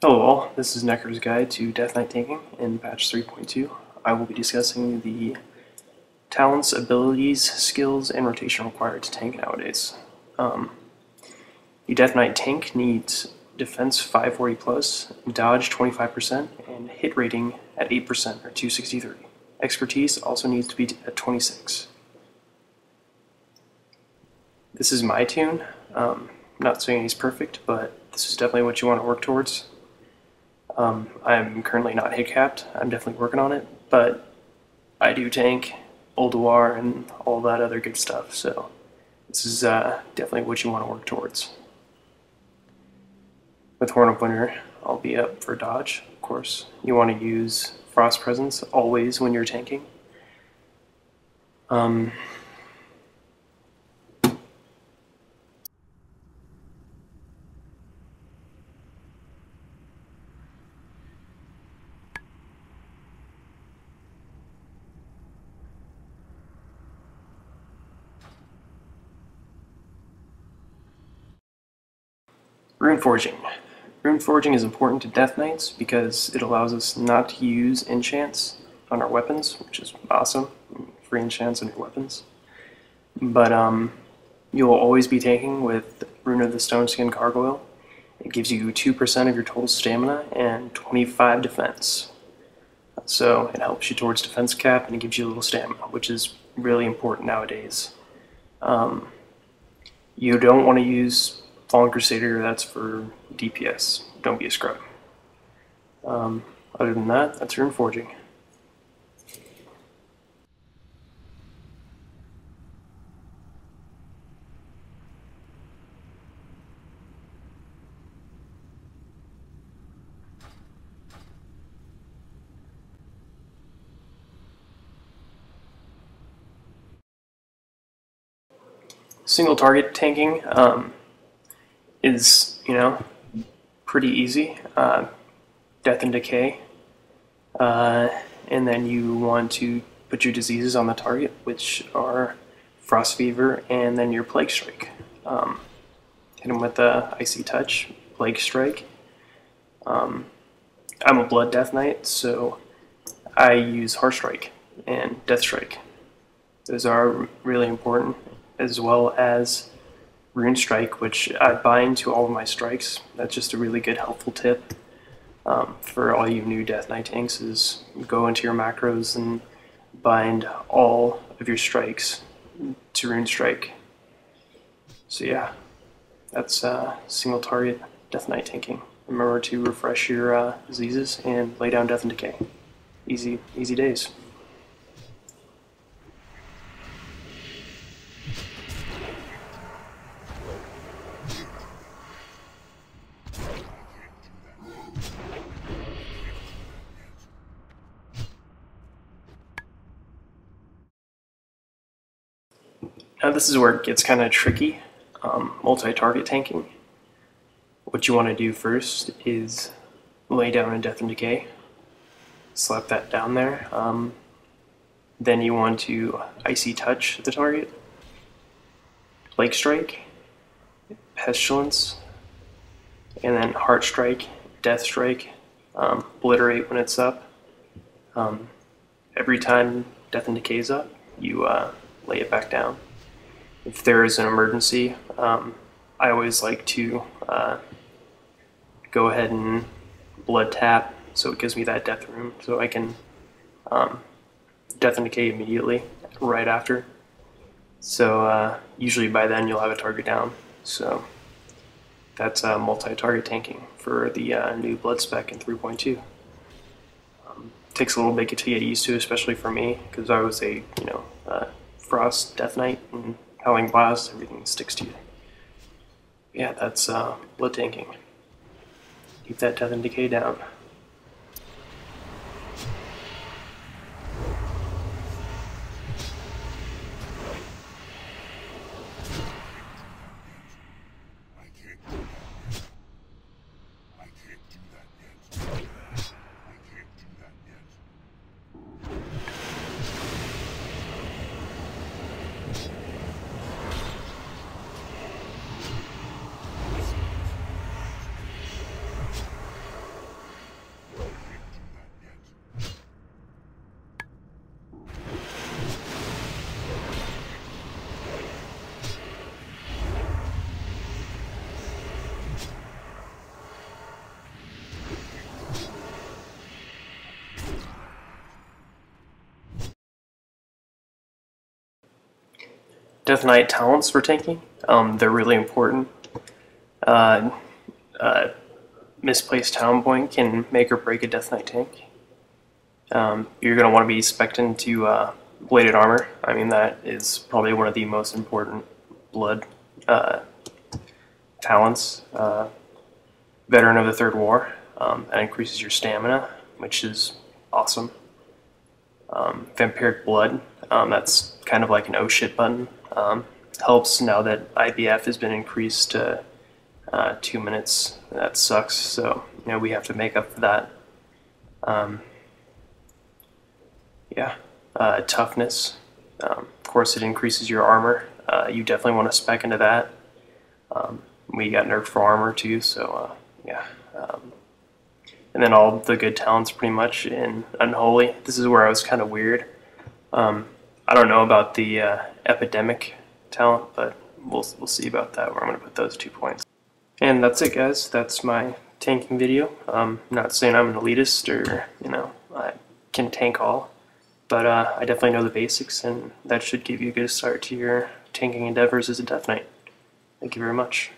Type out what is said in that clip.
Hello all, this is Necker's Guide to Death Knight Tanking in patch 3.2. I will be discussing the talents, abilities, skills, and rotation required to tank nowadays. The Death Knight tank needs defense 540 plus, dodge 25%, and hit rating at 8% or 263. Expertise also needs to be at 26. This is my tune. Not saying he's perfect, but this is definitely what you want to work towards. I'm currently not hit capped. I'm definitely working on it, but I do tank Ulduar and all that other good stuff, so this is definitely what you want to work towards. With Horn of Winter, I'll be up for dodge, of course. You want to use Frost Presence always when you're tanking. Rune Forging. Rune Forging is important to Death Knights because it allows us not to use enchants on our weapons, which is awesome. Free enchants on your weapons. But you'll always be tanking with Rune of the Stoneskin Gargoyle. It gives you 2% of your total stamina and 25 defense. So it helps you towards defense cap and it gives you a little stamina, which is really important nowadays. You don't want to use Fallen Crusader, that's for DPS. Don't be a scrub. Other than that, that's Rune Forging. Single target tanking is, pretty easy. Death and Decay. And then you want to put your diseases on the target, which are Frost Fever and then your Plague Strike. Hit them with the Icy Touch, Plague Strike. I'm a Blood Death Knight, so I use Heart Strike and Death Strike. Those are really important, as well as Rune Strike, which I bind to all of my strikes. That's just a really good helpful tip for all you new Death Knight tanks, is go into your macros and bind all of your strikes to Rune Strike. So yeah, that's single target Death Knight tanking. Remember to refresh your diseases and lay down Death and Decay. Easy days. Now this is where it gets kind of tricky, multi-target tanking. What you want to do first is lay down a Death and Decay, slap that down there. Then you want to Icy Touch the target, Plague Strike, Pestilence, and then Heart Strike, Death Strike, Obliterate when it's up. Every time Death and Decay is up, you lay it back down. If there is an emergency, I always like to go ahead and blood tap, so it gives me that death rune, so I can Death and Decay immediately right after. So usually by then you'll have a target down. So that's multi-target tanking for the new blood spec in 3.2. Takes a little bit to get used to, especially for me, because I was a Frost Death Knight, and Howling Blast, everything sticks to you. Yeah, that's blood tanking. Keep that Death and Decay down. Death Knight talents for tanking. They're really important. Uh, Misplaced talent point can make or break a Death Knight tank. You're going to want to be spec'd into bladed armor. I mean, that is probably one of the most important blood talents. Veteran of the Third War. That increases your stamina, which is awesome. Vampiric Blood, that's kind of like an oh shit button. Helps now that IBF has been increased to 2 minutes. That sucks, so we have to make up for that. Yeah, toughness. Of course, it increases your armor. You definitely want to spec into that. We got nerfed for armor too, so yeah. And then all the good talents pretty much in Unholy. This is where I was kind of weird. I don't know about the Epidemic talent, but we'll see about that, where I'm going to put those 2 points. And that's it, guys. That's my tanking video. Not saying I'm an elitist or, I can tank all, but I definitely know the basics, and that should give you a good start to your tanking endeavors as a Death Knight. Thank you very much.